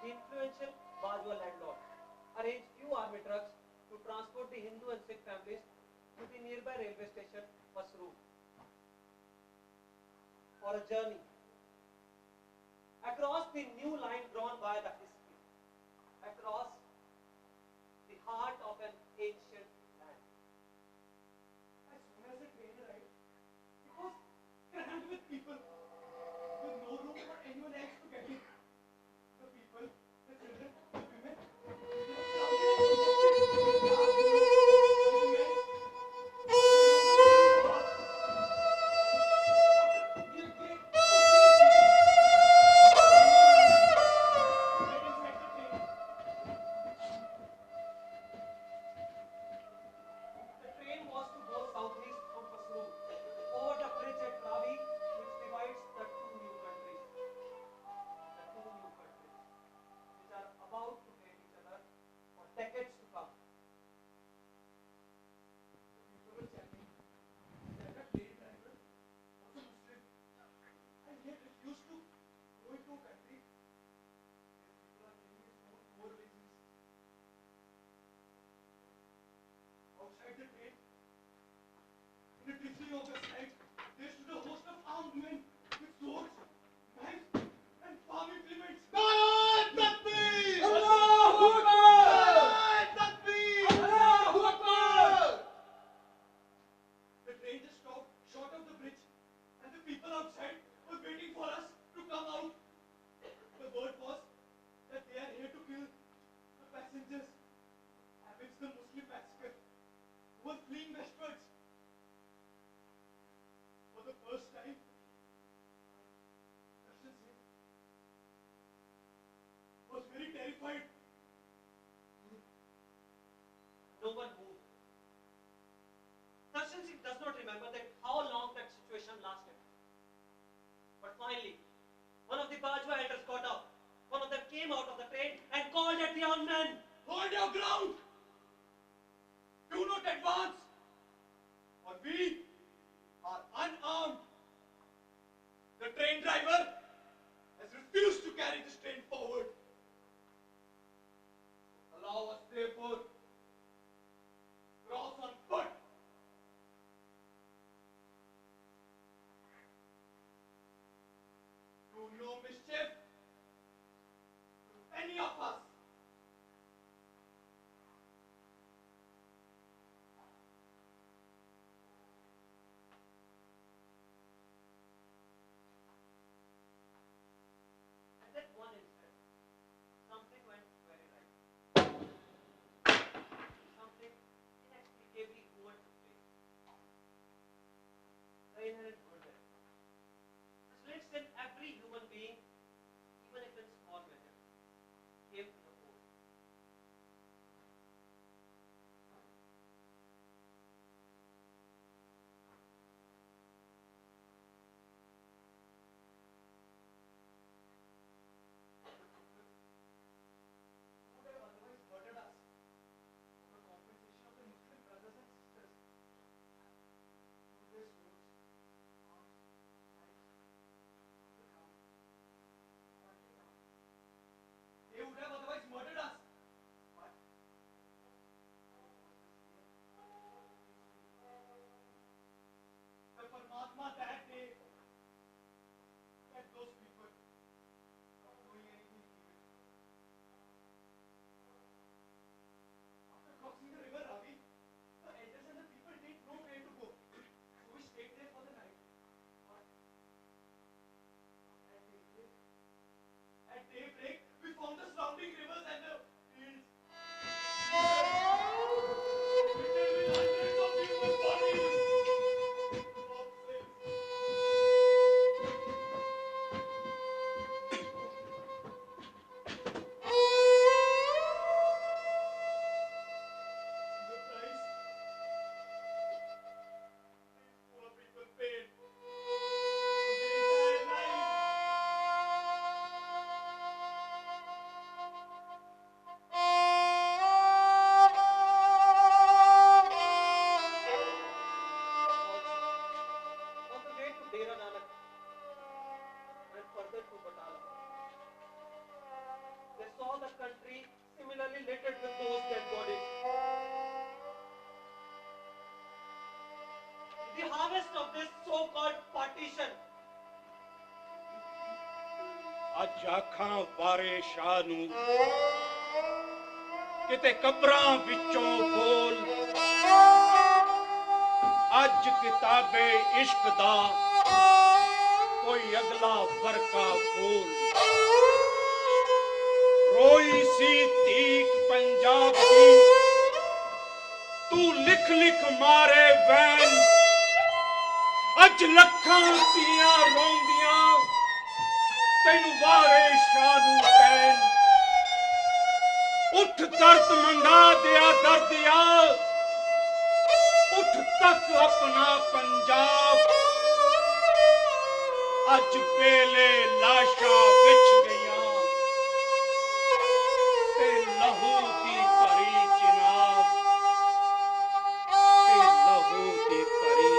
The influential Bajwa landlord arranged few army trucks to transport the Hindu and Sikh families to the nearby railway station, Pasru, for a journey across the new line drawn by the history, across the heart of an ancient land. As soon as the train arrived, it was crammed with people, with no room for anyone else to get in. The people, the children, the women, they were crowded and injected in cars. And the men, they were not able to walk. After a great 14 seconds, finally managed to get inside the train. The train was to go southeast from Pasru over the bridge at Ravi, which divides the two new countries. The two new countries, which are about to hate each other for decades to come. The people were chanting that the train driver was a Muslim and he had refused to go into a country where people are killing his own poor religions. Outside the train, in a drizzling August night, there stood a host of armed men with swords, knives, and farm implements. Nare Takbir! Allahu Akbar! Nare Takbir! Allahu Akbar! The train just stopped short of the bridge, and the people outside were waiting for us to come out. The word was that they are here to kill the passengers, amidst the Muslim massacre, who were fleeing westwards. For the first time, Darshan Singh was very terrified. No one moved. Darshan Singh does not remember that how long that situation lasted. But finally, one of the Bajwa elders got up. One of them came out of the train and called at the young men. Hold your ground! Do not advance! For we are unarmed. The train driver has refused to carry this train forward. Allow us, therefore, cross on foot. Do no mischief to any of us. At that one instant, something went very right. Something inexplicably over took place. The inherent goodness, which lives in every human being, even if in small measure, came to the fore. Who would have otherwise murdered us for the compensation of the Muslim brothers and sisters? Through their swords, a country similarly littered with those dead bodies. The harvest of this so-called partition. ਅੱਜ ਆਖਾਂ ਵਾਰੇ ਸ਼ਾਹ ਨੂੰ ਕਿਤੇ ਕਬਰਾਂ ਵਿੱਚੋਂ ਬੋਲ ਅੱਜ ਕਿਤਾਬੇ ਇਸ਼ਕ ਦਾ ਕੋਈ ਅਗਲਾ ਵਰਕਾ ਖੋਲ ਰੋਈ ਸੀ ਧੀਕ ਪੰਜਾਬ ਦੀ ਤੂੰ ਲਿਖ ਲਿਖ ਮਾਰੇ ਵੈਨ ਅੱਜ ਲੱਖਾਂ ਧੀਆਂ ਰੋਂਦੀਆਂ ਤੈਨੂੰ ਵਾਰੇ ਸ਼ਾਹ ਨੂੰ ਕਹਿਣ ਉੱਠ ਦਰਦ ਮੰਗਾ ਦਿਆ ਦਰਦਿਆ ਉੱਠ ਤੱਕ ਆਪਣਾ ਪੰਜਾਬ ਅੱਜ ਵੇਲੇ ਲਾਸ਼ਾਂ ਵਿਛ ਗਈਆਂ ਤੇ ਲਹੂ ਦੀ ਭਰੀ ਚਿਨਾਬ ਤੇ ਲਹੂ ਦੀ ਭਰੀ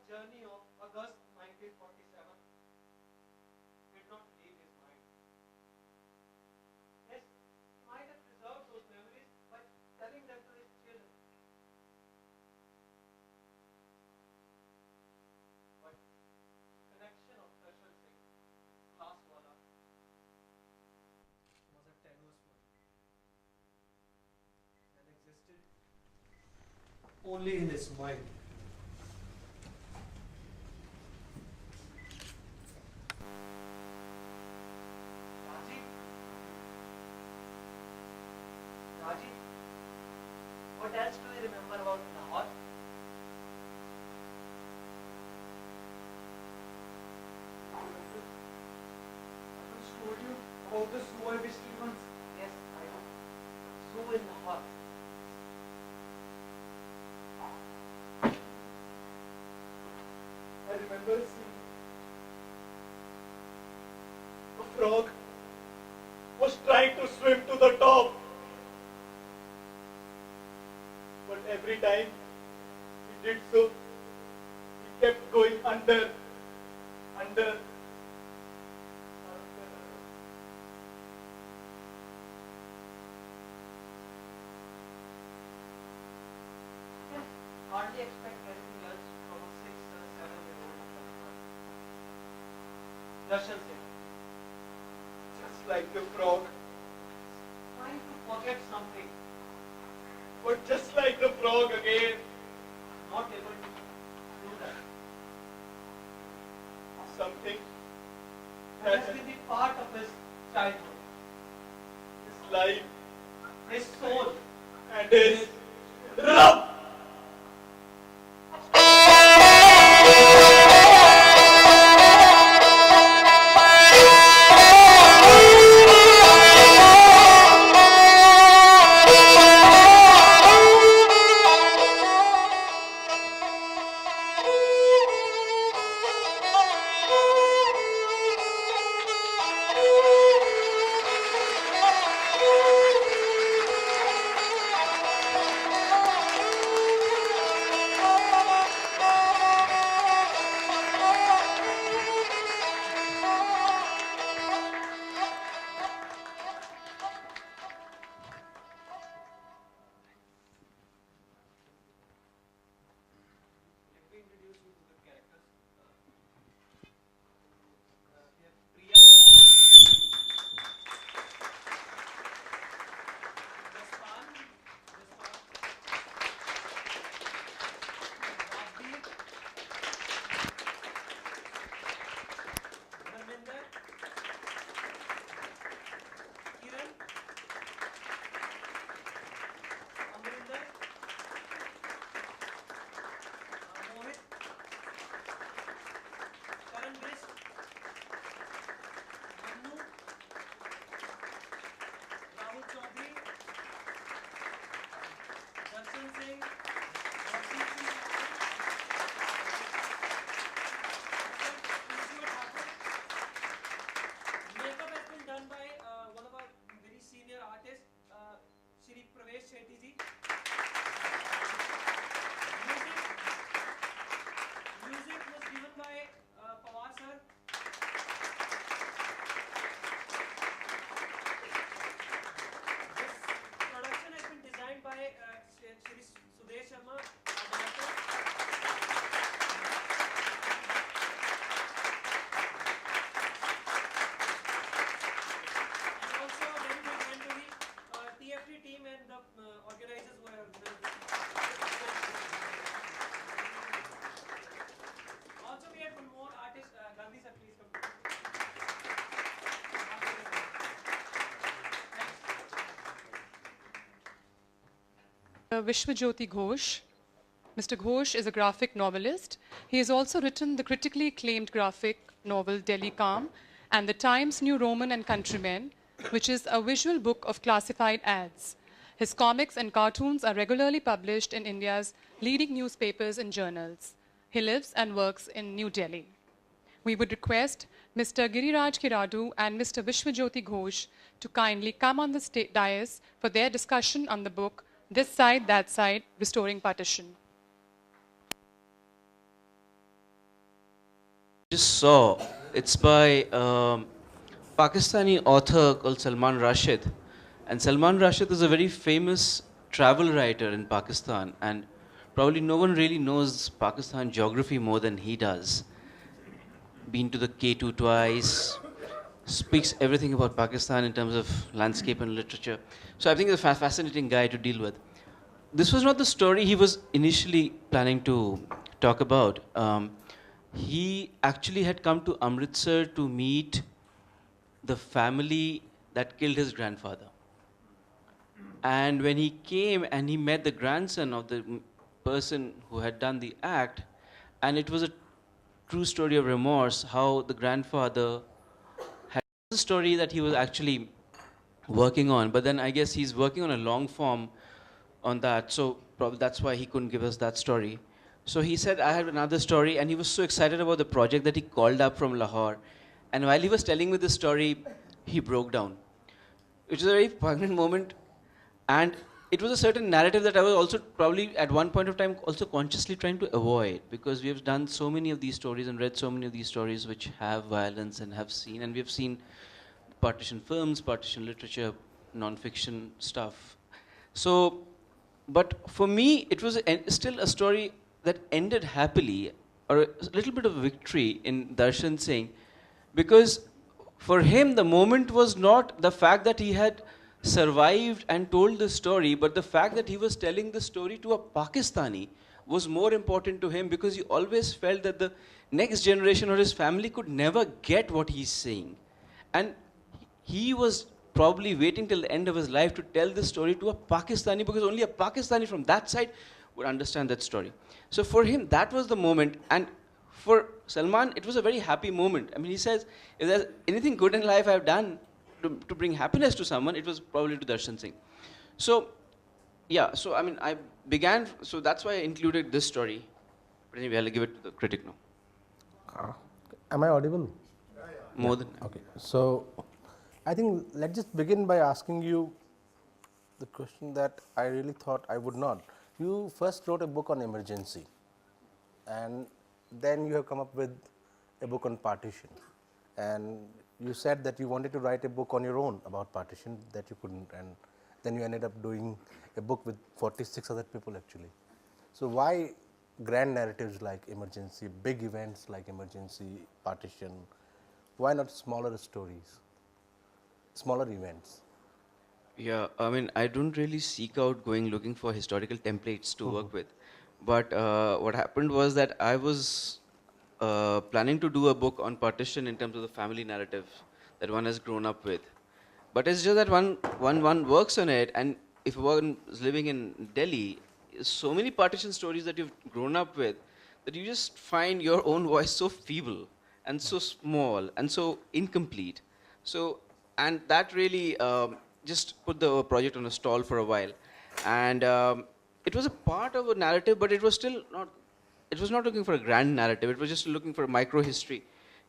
Journey of August 1947 did not leave his mind. Yes, he might have preserved those memories by telling them to his children. But the connection of Session Singh, classwala, was a tenuous one and existed only in his mind. What else do you remember about Lahore? I once told you about the zoo I visited once. Yes, I know. Zoo in Lahore. I remember seeing a frog was trying to swim to the top. But every time he did so, he kept going under. Hardly expect anything else from a 6 or 7-year-old. Darshan Singh, Just like the frog. trying to forget something, But just like the frog again, not able to do that. something That has been the part of his childhood, his life his soul. and his love. Jayanti ji. Music was given by Pawar sir. This production has been designed by Shri Sudesh Sharma, our director. And also a very big hand to the TFT team and the organizers who have also we had one more artist, Gandhi sir, please come. Vishwajyoti Ghosh. Mr. Ghosh is a graphic novelist. He has also written the critically acclaimed graphic novel Delhi Calm and the Times New Roman and Countrymen, which is a visual book of classified ads. His comics and cartoons are regularly published in India's leading newspapers and journals. He lives and works in New Delhi. We would request Mr. Giriraj Kiradoo and Mr. Vishwajyoti Ghosh to kindly come on the dais for their discussion on the book This Side, That Side, Restoring Partition. Just saw, it's by Pakistani author called Salman Rashid. And Salman Rashid is a very famous travel writer in Pakistan, and probably no one really knows Pakistan geography more than he does. Been to the K2 twice, speaks everything about Pakistan in terms of landscape and literature. So I think he's a fascinating guy to deal with. This was not the story he was initially planning to talk about. He actually had come to Amritsar to meet the family that killed his grandfather. And when he came and he met the grandson of the person who had done the act, and it was a true story of remorse, how the grandfather had a story that he was actually working on, but then I guess he's working on a long form on that, so probably that's why he couldn't give us that story. So he said, I have another story, and he was so excited about the project that he called up from Lahore. And while he was telling me the story, he broke down. It was a very poignant moment, and it was a certain narrative that I was also probably at one point of time also consciously trying to avoid, because we have done so many of these stories and read so many of these stories which have violence and have seen, and we have seen partition films, partition literature, non-fiction stuff. So, but for me, it was still a story that ended happily, or a little bit of victory in Darshan Singh, because for him the moment was not the fact that he had survived and told the story, but the fact that he was telling the story to a Pakistani was more important to him, because he always felt that the next generation or his family could never get what he's saying. And he was probably waiting till the end of his life to tell this story to a Pakistani, because only a Pakistani from that side would understand that story. So for him, that was the moment. And for Salman, it was a very happy moment. I mean, he says, if there's anything good in life I've done to bring happiness to someone, it was probably to Darshan Singh. So, yeah, so I mean, I began, so that's why I included this story. But anyway, I'll give it to the critic now. Am I audible? More than. Okay. So, I think let's just begin by asking you the question that I really thought I would not. You first wrote a book on emergency, and then you have come up with a book on partition. And you said that you wanted to write a book on your own about partition, that you couldn't, and then you ended up doing a book with 46 other people actually. So why grand narratives like emergency, big events like emergency, partition? Why not smaller stories, smaller events? Yeah, I mean, I don't really seek out going looking for historical templates to work with. But what happened was that I was planning to do a book on partition in terms of the family narrative that one has grown up with. But it's just that one works on it, and if one is living in Delhi, so many partition stories that you've grown up with, that you just find your own voice so feeble and so small and so incomplete. So, and that really just put the project on a stall for a while. And it was a part of a narrative, but it was still not, it was not looking for a grand narrative. It was just looking for a micro history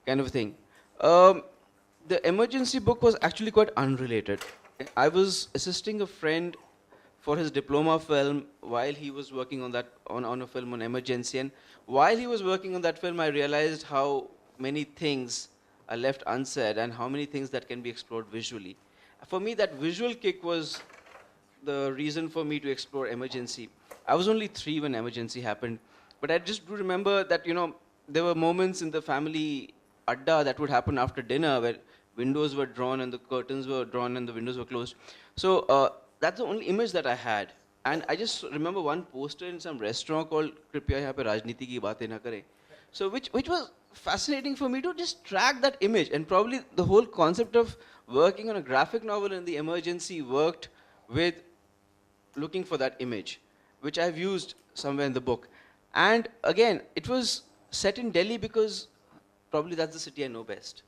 kind of thing. The emergency book was actually quite unrelated. I was assisting a friend for his diploma film while he was working on that, on a film on emergency. And while he was working on that film, I realized how many things are left unsaid and how many things that can be explored visually. For me, that visual kick was the reason for me to explore emergency. I was only 3 when emergency happened, but I just do remember that, you know, there were moments in the family adda that would happen after dinner where windows were drawn and the curtains were drawn and the windows were closed. So that's the only image that I had. And I just remember one poster in some restaurant called Kripya Yahan Pe Rajniti Ki Baatein Na Kare. So which was fascinating for me to just track that image. And probably the whole concept of working on a graphic novel in the emergency worked with looking for that image, which I've used somewhere in the book. And again, it was set in Delhi because probably that's the city I know best.